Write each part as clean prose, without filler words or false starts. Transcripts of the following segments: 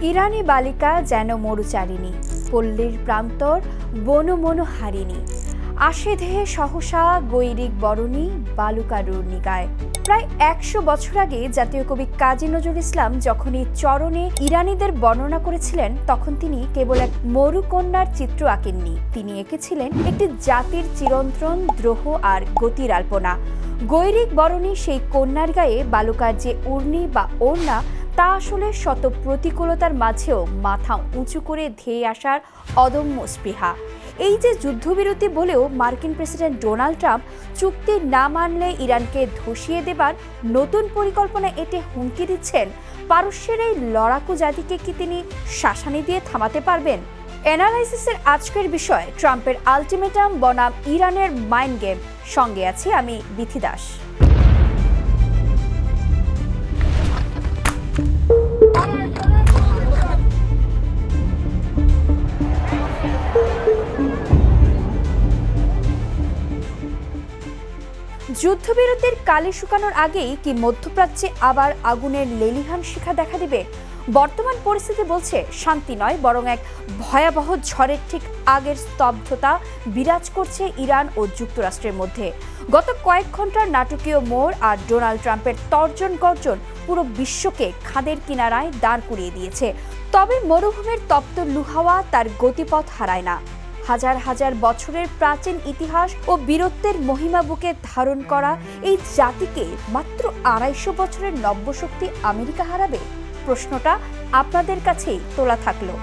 ইরানি বালিকা যেন মরুচারিণী, পল্লীর প্রান্তর বনমনু হারিণী, আসে দেহে সহসা গৈরিক বরণী বালুকারুর নিগায়। প্রায় ১০০ বছর আগে জাতীয় কবি কাজী নজরুল ইসলাম যখন এই চরণে ইরানিদের বর্ণনা করেছিলেন, তখন তিনি কেবল এক মরুকন্যার চিত্র আঁকেননি, তিনি এঁকেছিলেন একটি জাতির চিরন্তন দ্রোহ আর গতির আলপনা। গৈরিক বরণী সেই কন্যার গায়ে বালুকার যে উর্নি বা ওড়না, তা আসলে শত প্রতিকূলতার মাঝেও মাথা উঁচু করে ধেয়ে আসার অদম্য স্পৃহা। এই যে যুদ্ধবিরতি বলেও মার্কিন প্রেসিডেন্ট ডোনাল্ড ট্রাম্প চুক্তি না মানলে ইরানকে ধসিয়ে দেবার নতুন পরিকল্পনা এঁটে হুমকি দিচ্ছেন, পারস্যের এই লড়াকু জাতিকে কি তিনি শাসানি দিয়ে থামাতে পারবেন? অ্যানালাইসিসের আজকের বিষয় ট্রাম্পের আলটিমেটাম বনাম ইরানের মাইন্ড গেম। সঙ্গে আছি আমি বিথি দাস। যুদ্ধবিরতির কালি শুকানোর আগেই কি মধ্যপ্রাচ্যে আবার আগুনের লেলিহান শিখা দেখা দিবে? বর্তমান পরিস্থিতি বলছে শান্তি নয়, বরং এক ভয়াবহ ঝড়ের ঠিক আগের স্তব্ধতা বিরাজ করছে ইরান ও যুক্তরাষ্ট্রের মধ্যে। গত কয়েক ঘন্টার নাটকীয় মোড় আর ডোনাল্ড ট্রাম্পের তর্জন গর্জন পুরো বিশ্বকে খাদের কিনারায় দাঁড় করিয়ে দিয়েছে। তবে মরুভূমির তপ্ত লুহাওয়া তার গতিপথ হারায় না। হাজার হাজার বছরের প্রাচীন ইতিহাস ও বীরত্বের মহিমা বুকে ধারণ করা এই জাতিকে মাত্র ২৫০ বছরের নব্যশক্তি আমেরিকা হারাবে? প্রশ্নটা আপনাদের কাছেই তোলা থাকলো।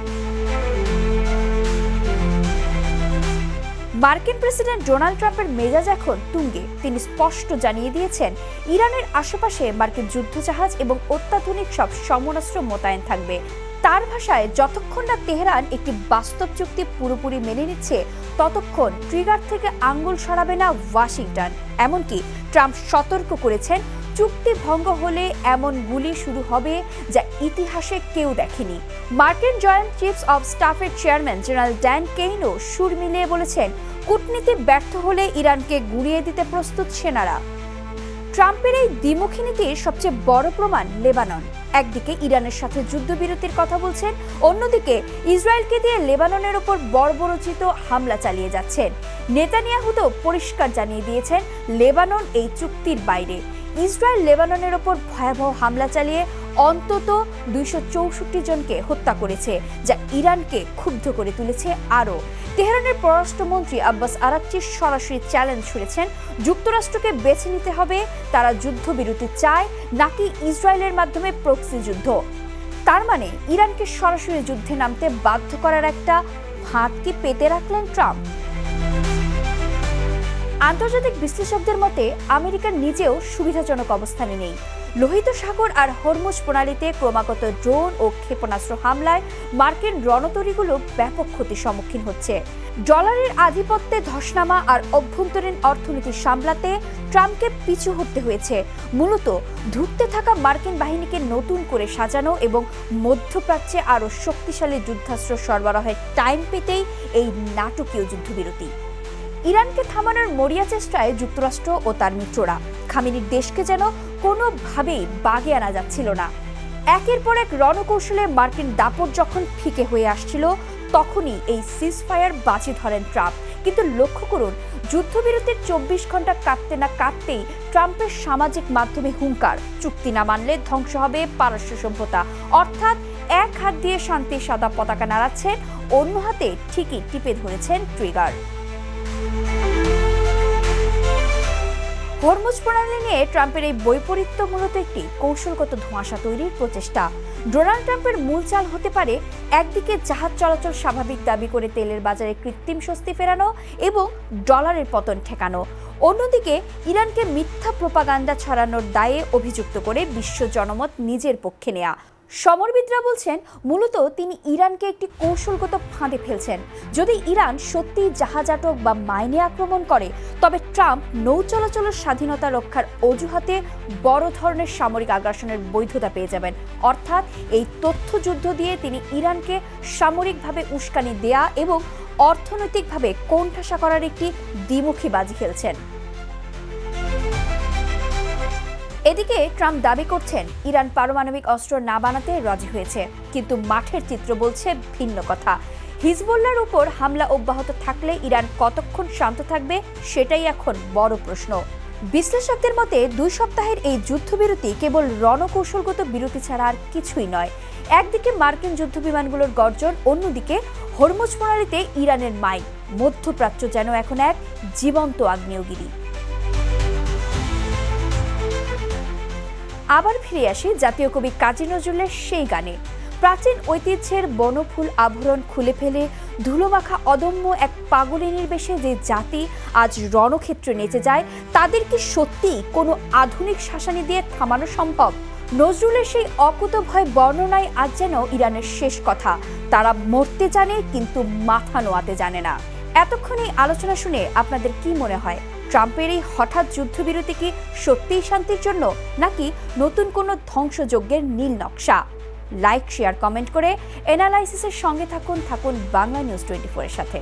মার্কিন প্রেসিডেন্ট ডোনাল্ড ট্রাম্পের মেজাজ এখন তুঙ্গে। তিনি স্পষ্ট জানিয়ে দিয়েছেন, ইরানের আশেপাশে মার্কিন যুদ্ধজাহাজ এবং অত্যাধুনিক সব সমরাস্ত্র মোতায়েন থাকবে। তার ভাষায়, যতক্ষণ না তেহরান একটি বাস্তব চুক্তি পুরোপুরি মেনে নিচ্ছে, ততক্ষণ ট্রিগার থেকে আঙ্গুল সরাবে না ওয়াশিংটন। এমনকি ট্রাম্প সতর্ক করেছেন, চুক্তি ভঙ্গ হলে এমন গুলি শুরু হবে যা ইতিহাসে কেউ দেখেনি। মার্কিন জয়েন্ট চিফস অব স্টাফের চেয়ারম্যান জেনারেল ড্যান কেইনও সুর মিলিয়ে বলেছেন, কূটনীতি ব্যর্থ হলে ইরানকে গুঁড়িয়ে দিতে প্রস্তুত সেনারা। ট্রাম্পের এই দ্বিমুখী নীতির সবচেয়ে বড় প্রমাণ লেবানন। একদিকে ইরানের সাথে যুদ্ধবিরতির কথা বলছেন, অন্যদিকে ইসরায়েলকে দিয়ে লেবাননের ওপর বর্বরোচিত হামলা চালিয়ে যাচ্ছেন। নেতানিয়াহু তো পরিষ্কার জানিয়ে দিয়েছেন, লেবানন এই চুক্তির বাইরে। ইসরায়েল লেবাননের ওপর ভয়াবহ হামলা চালিয়ে অন্তত ২৬৪ জনকে হত্যা করেছে, যা ইরানকে ক্ষুব্ধ করে তুলেছে আরও। তেহরানের পররাষ্ট্রমন্ত্রী আব্বাস আরাকচি সরাসরি চ্যালেঞ্জ ছুড়েছেন, যুক্তরাষ্ট্রকে বেছে নিতে হবে, তারা যুদ্ধবিরতি চায় নাকি ইসরায়েলের মাধ্যমে প্রক্সি যুদ্ধ। তার মানে ইরানকে সরাসরি যুদ্ধে নামতে বাধ্য করার একটা ফাঁদ কি পেতে রাখলেন ট্রাম্প? আন্তর্জাতিক বিশ্লেষকদের মতে, আমেরিকার নিজেও সুবিধাজনক অবস্থানে নেই। লোহিত সাগর আর হরমুজ প্রণালীতে ক্রমাগত ড্রোন ও ক্ষেপণাস্ত্র হামলায় মার্কিন রণতরীগুলো ব্যাপক ক্ষতির সম্মুখীন হচ্ছে। ডলারের আধিপত্যে ধসনামা আর অভ্যন্তরীণ অর্থনীতি সামলাতে ট্রাম্পকে পিছু হটতে হয়েছে। মূলত ধুঁকতে থাকা মার্কিন বাহিনীকে নতুন করে সাজানো এবং মধ্যপ্রাচ্যে আরও শক্তিশালী যুদ্ধাস্ত্র সরবরাহের টাইম পেতেই এই নাটকীয় যুদ্ধবিরতি। ইরানকে থামানোর মরিয়া চেষ্টায় যুক্তরাষ্ট্র ও তার মিত্ররা। খামেনির দেশকে যেন কোনোভাবেই বাগে আনা যাচ্ছিল না। একের পর এক রণকৌশলে মার্কিন দাপট যখন ফিকে হয়ে আসছিল, তখনই এই সিজফায়ার বাজি ধরেন ট্রাম্প। কিন্তু লক্ষ্য করুন, যুদ্ধবিরতির ২৪ ঘন্টা কাটতে না কাটতেই ট্রাম্পের সামাজিক মাধ্যমে হুঙ্কার, চুক্তি না মানলে ধ্বংস হবে পারস্য সভ্যতা। অর্থাৎ এক হাত দিয়ে শান্তির সাদা পতাকা নাড়াচ্ছেন, অন্য হাতে ঠিকই টিপে ধরেছেন ট্রিগার। হরমুজ প্রণালী নিয়ে ট্রাম্পের এই বৈপরীত্য মূলত একটি কৌশলগত ধোঁয়াশা তৈরির প্রচেষ্টা। ডোনাল্ড ট্রাম্পের মূল চাল হতে পারে, একদিকে জাহাজ চলাচল স্বাভাবিক দাবি করে তেলের বাজারে কৃত্রিম স্বস্তি ফেরানো এবং ডলারের পতন ঠেকানো, অন্যদিকে ইরানকে মিথ্যা প্রোপাগান্ডা ছড়ানোর দায়ে অভিযুক্ত করে বিশ্ব জনমত নিজের পক্ষে নেয়া। সমরবিদরা বলছেন, মূলত তিনি ইরানকে একটি কৌশলগত ফাঁদে ফেলছেন। যদি ইরান সত্যিই জাহাজ আটক বা মাইনে আক্রমণ করে, তবে ট্রাম্প নৌ চলাচলের স্বাধীনতা রক্ষার অজুহাতে বড় ধরনের সামরিক আগ্রাসনের বৈধতা পেয়ে যাবেন। অর্থাৎ এই তথ্যযুদ্ধ দিয়ে তিনি ইরানকে সামরিকভাবে উস্কানি দেয়া এবং অর্থনৈতিকভাবে কোণঠাসা করার একটি দ্বিমুখী বাজি খেলছেন। এদিকে ট্রাম্প দাবি করছেন ইরান পারমাণবিক অস্ত্র না বানাতে রাজি হয়েছে, কিন্তু মাঠের চিত্র বলছে ভিন্ন কথা। হিজবুল্লাহর উপর হামলা অব্যাহত থাকলে ইরান কতক্ষণ শান্ত থাকবে সেটাই এখন বড় প্রশ্ন। বিশ্লেষকদের মতে 2 সপ্তাহের এই যুদ্ধবিরতি কেবল রণকৌশলগত বিরতি ছাড়া আর কিছুই নয়। একদিকে মার্কিন যুদ্ধবিমানগুলোর গর্জন, অন্যদিকে হরমুজ প্রণালীতে ইরানের মাইক। মধ্যপ্রাচ্য যেন এখন এক জীবন্ত আগ্নেয়গিরি। আবার ফিরে আসি জাতীয় কবি কাজী নজরুলের সেই গানে। প্রাচীন ঐতিহ্যের বনফুল আভরণ খুলে ফেলে ধুলোমাখা অদম্য এক পাগলিনীর বেশে যে জাতি আজ রণক্ষেত্রে নেচে যায়, তাদের কি সত্যি কোনো আধুনিক শাসানি দিয়ে থামানো সম্ভব? নজরুলের সেই অকুতভয় বর্ণনায় আজ যেন ইরানের শেষ কথা। তারা মরতে জানে কিন্তু মাথা নোয়াতে জানে না। এতক্ষণ এই আলোচনা শুনে আপনাদের কি মনে হয়? ট্রাম্পের এই হঠাৎ যুদ্ধবিরতি কি সত্যিই শান্তির জন্য, নাকি নতুন কোনো ধ্বংসযজ্ঞের নীল নকশা? লাইক, শেয়ার, কমেন্ট করে এনালাইসিসের সঙ্গে থাকুন বাংলা নিউজ 24 এর সাথে।